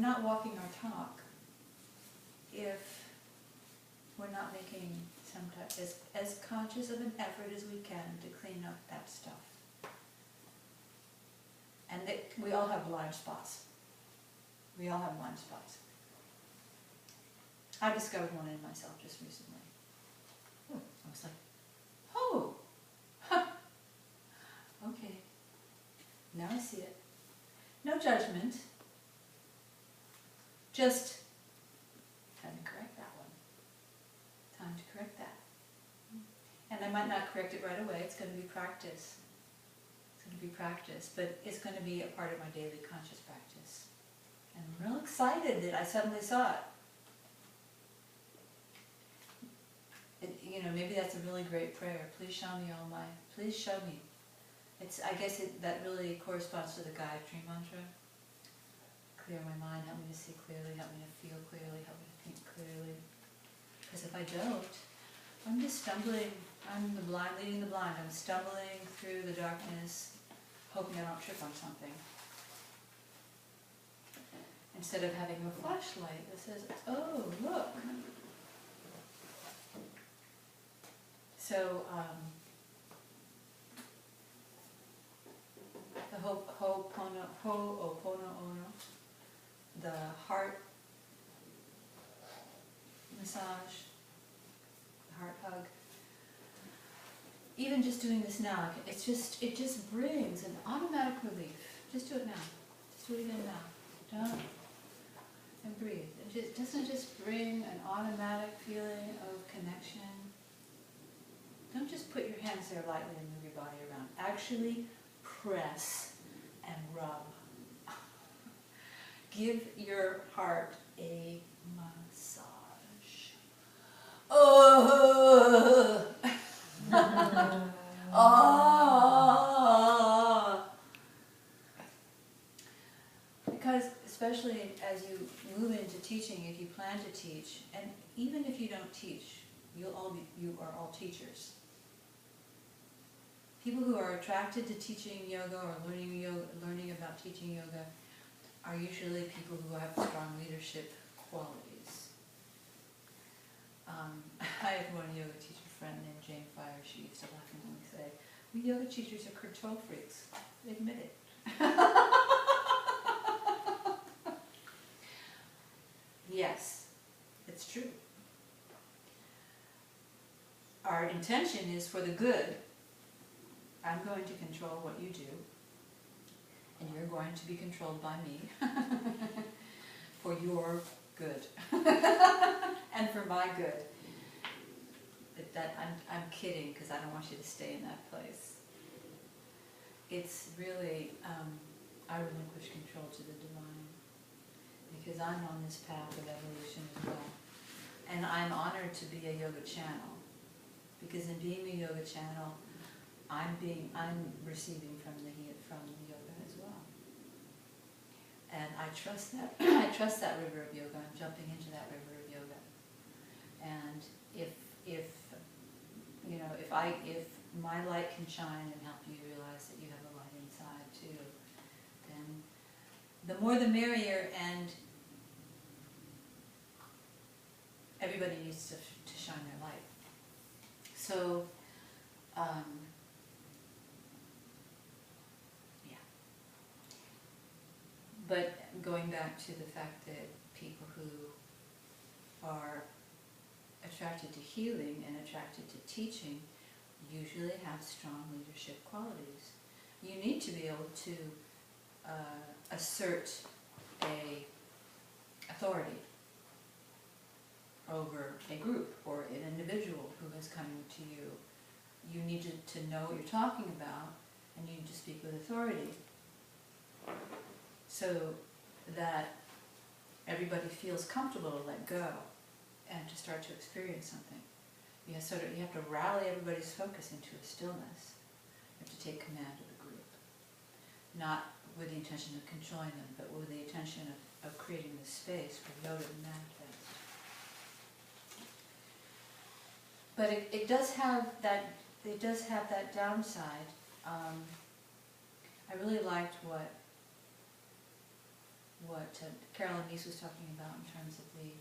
not walking our talk if we're not making some type, as conscious of an effort as we can to clean up that stuff. And we all have blind spots. We all have blind spots. I discovered one in myself just recently. I was like, oh, huh, okay, now I see it. No judgment, just time to correct that one. Time to correct that. And I might not correct it right away, it's going to be practice. It's going to be practice, but it's going to be a part of my daily conscious practice. And I'm real excited that I suddenly saw it. You know, maybe that's a really great prayer. Please show me all my, please show me. I guess that really corresponds to the Gayatri mantra. Clear my mind, help me to see clearly, help me to feel clearly, help me to think clearly. Because if I don't, I'm just stumbling, I'm the blind leading the blind. I'm stumbling through the darkness, hoping I don't trip on something. Instead of having a flashlight that says, oh, look. So, the Ho'oponopono, the heart massage, the heart hug. Even just doing this now, it just brings an automatic relief. Just do it now. Just do it again now. Don't. And breathe. Doesn't it just bring an automatic feeling of connection? Don't just put your hands there lightly and move your body around. Actually press and rub. Give your heart a massage. Oh! Oh! Because especially as you move into teaching, if you plan to teach, and even if you don't teach, you are all teachers. People who are attracted to teaching yoga or learning about teaching yoga are usually people who have strong leadership qualities. I had one yoga teacher friend named Jane Fire. She used to laughingly say, "We yoga teachers are control freaks." Admit it. Yes, it's true. Our intention is for the good. I'm going to control what you do, and you're going to be controlled by me for your good and for my good. But that I'm kidding, because I don't want you to stay in that place. It's really I relinquish control to the divine, because I'm on this path of evolution as well, and I'm honored to be a yoga channel, because in being a yoga channel, I'm receiving from the yoga as well, and I trust that. I trust that river of yoga. I'm jumping into that river of yoga, and if my light can shine and help you realize that you have a light inside too, then the more the merrier, and everybody needs to shine their light. So. But going back to the fact that people who are attracted to healing and attracted to teaching usually have strong leadership qualities. You need to be able to assert a authority over a group or an individual who has come to you. You need to know what you're talking about, and you need to speak with authority, so that everybody feels comfortable to let go and to start to experience something. You have to rally everybody's focus into a stillness. You have to take command of the group. Not with the intention of controlling them, but with the intention of creating the space for yoga to manifest. But it does have that downside. I really liked what what Carolyn Neese was talking about in terms of the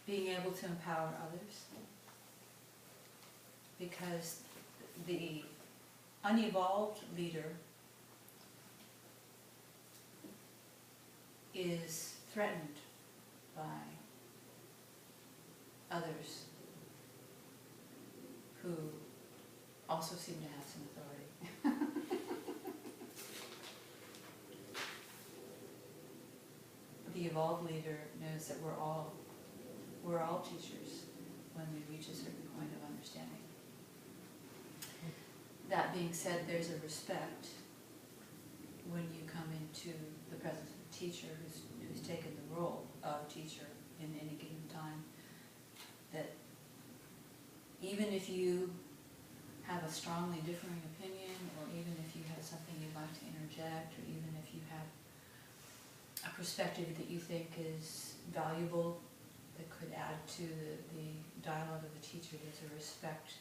being able to empower others, because the unevolved leader is threatened by others who also seem to have some authority. The evolved leader knows that we're all teachers when we reach a certain point of understanding. That being said, there's a respect when you come into the presence of a teacher who's taken the role of teacher in any given time, that even if you have a strongly differing opinion, or even if you have something you'd like to interject, or even if you have a perspective that you think is valuable, that could add to the dialogue of the teacher, there's a respect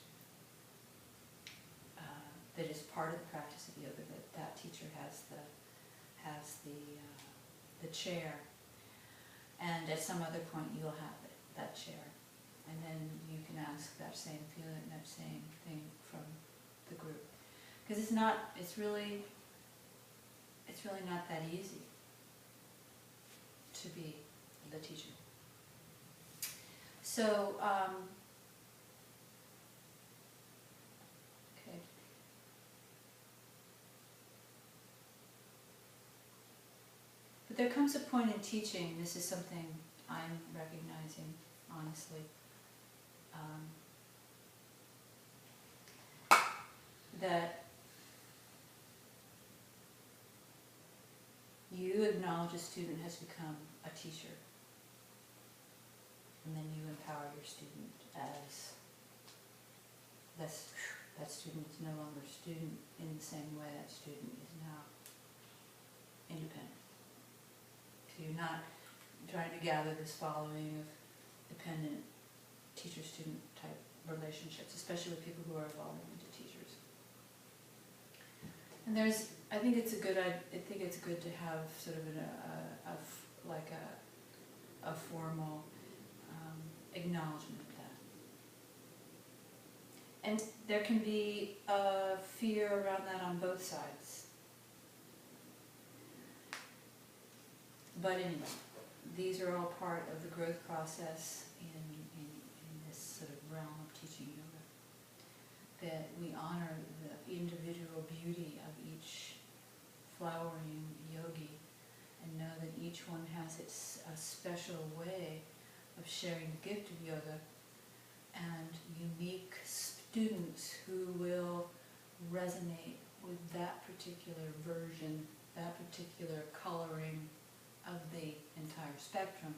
that is part of the practice of yoga, that teacher has the chair, and at some other point you'll have that chair, and then you can ask that same feeling, that same thing from the group, because it's really not that easy to be the teacher. So, okay. But there comes a point in teaching, this is something I'm recognizing, honestly, that you acknowledge a student has become a teacher, and then you empower your student as that student is no longer a student in the same way that student is now independent. So you're not trying to gather this following of dependent teacher-student type relationships, especially with people who are evolving into teachers. And I think it's good to have sort of a formal acknowledgement of that. And there can be a fear around that on both sides. But anyway, these are all part of the growth process in this sort of realm of teaching yoga. That we honor the individual beauty of each flowering yogi, and know that each one has a special way of sharing the gift of yoga, and unique students who will resonate with that particular version, that particular coloring of the entire spectrum,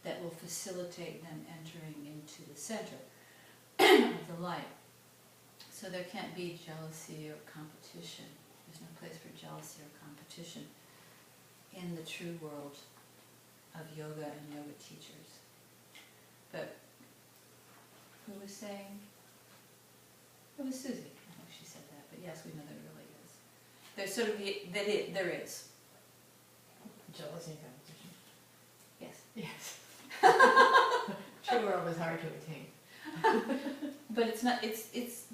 that will facilitate them entering into the center of the light. So there can't be jealousy or competition. There's no place for jealousy or competition in the true world of yoga and yoga teachers. But who was saying? It was Susie. I think she said that. But yes, we know there really is. There's sort of there is jealousy and competition. Yes. Yes. True world is hard to attain. But it's not.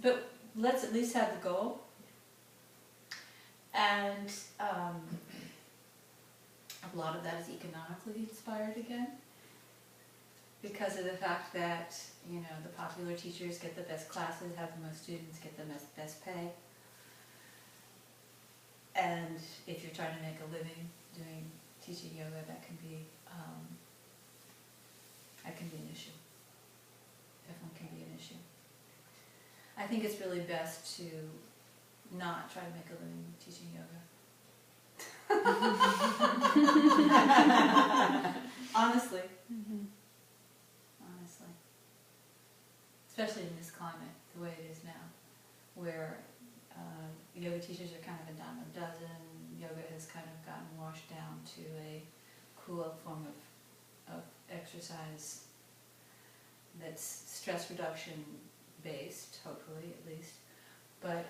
But let's at least have the goal. And a lot of that is economically inspired again, because of the fact that, you know, the popular teachers get the best classes, have the most students, get the best pay. And if you're trying to make a living doing teaching yoga, that can be an issue. Definitely can be an issue. I think it's really best to not try to make a living teaching yoga. Honestly. Mm-hmm. Honestly. Especially in this climate, the way it is now, where yoga teachers are kind of a dime a dozen. Yoga has kind of gotten washed down to a cool form of exercise that's stress reduction based, hopefully at least. But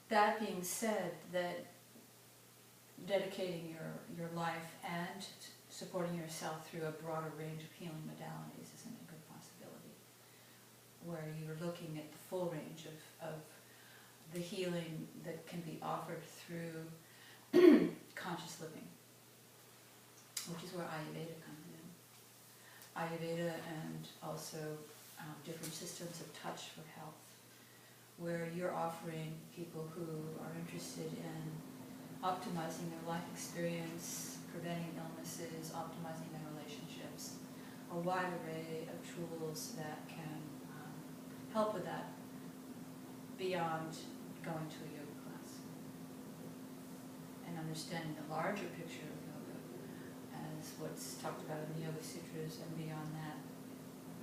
That being said, that dedicating your life and supporting yourself through a broader range of healing modalities isn't a good possibility, where you're looking at the full range of the healing that can be offered through conscious living, which is where Ayurveda comes in. Ayurveda and also different systems of touch for health, where you're offering people who are interested in optimizing their life experience, preventing illnesses, optimizing their relationships, a wide array of tools that can help with that beyond going to a yoga class. And understanding the larger picture of yoga as what's talked about in the Yoga Sutras, and beyond that,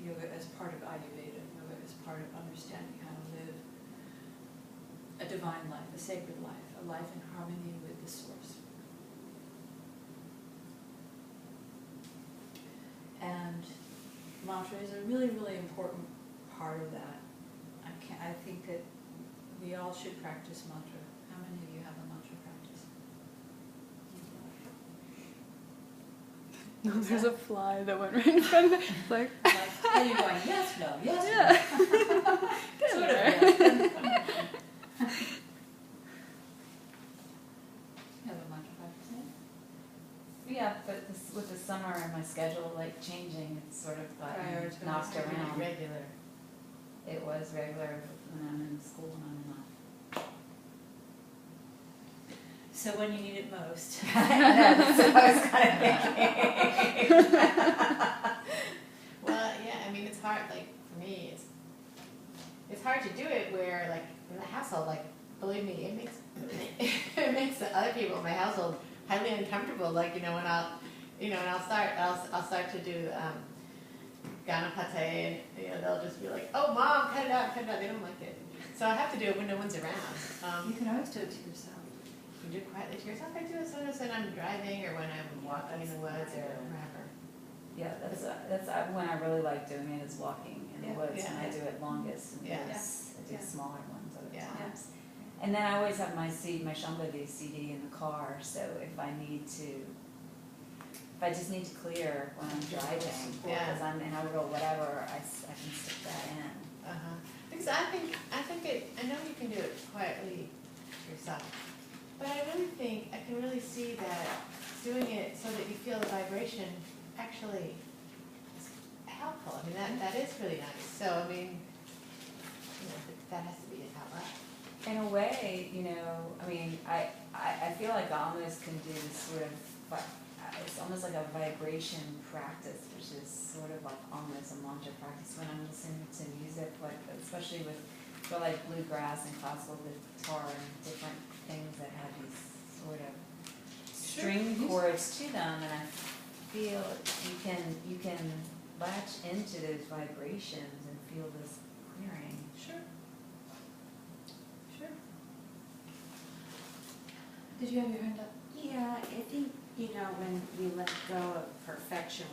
yoga as part of Ayurveda, yoga as part of understanding how to live a divine life, a sacred life, a life in harmony with the source. And mantra is a really, really important part of that. I think that we all should practice mantra. How many of you have a mantra practice? No, there's a fly that went right in front of it. It's like, And you're going, yes, no, yes, yeah. no. Get Sort in of, there. yes. You have a mantra practice, Yeah, but this, with the summer and my schedule like changing, it's sort of gotten Prioritize. knocked around. Regular. It was regular when I'm in school and on and off. So when you need it most. That's what I was kind of thinking. Well, yeah, I mean, it's hard, like, for me, it's hard to do it where, like, in the household, like, believe me, it makes the other people in my household highly uncomfortable, like, when I'll start to do, Ganapate, and, they'll just be like, oh, Mom, cut it out, they don't like it. So I have to do it when no one's around. You can always do it to yourself. You do it quietly to yourself. I do it sometimes when I'm driving or when I'm walking in the woods or wherever. Yeah, that's when I really like doing it, is walking in the Yeah, woods, yeah. and I do it longest in the Yeah. woods. I do Yeah. smaller ones other Yeah. times. And then I always have my Shambhavi CD in the car, so if I just need to clear when I'm driving, Yeah. because I'm in Outdoor or whatever, I can stick that in. Because I know you can do it quietly yourself, but I really think, I can really see that doing it so that you feel the vibration actually is helpful. I mean, that is really nice. So, I mean, that has to be it out loud. In a way, I mean, I feel like I almost can do this sort of, it's almost like a vibration practice, which is sort of like almost a mantra practice when I'm listening to music, like especially for like bluegrass and classical guitar and different things that have these sort of string chords to them, and I feel you can latch into those vibrations and feel this clearing. Sure. Sure. Did you have your hand up? Yeah, I think, when we let go of perfection,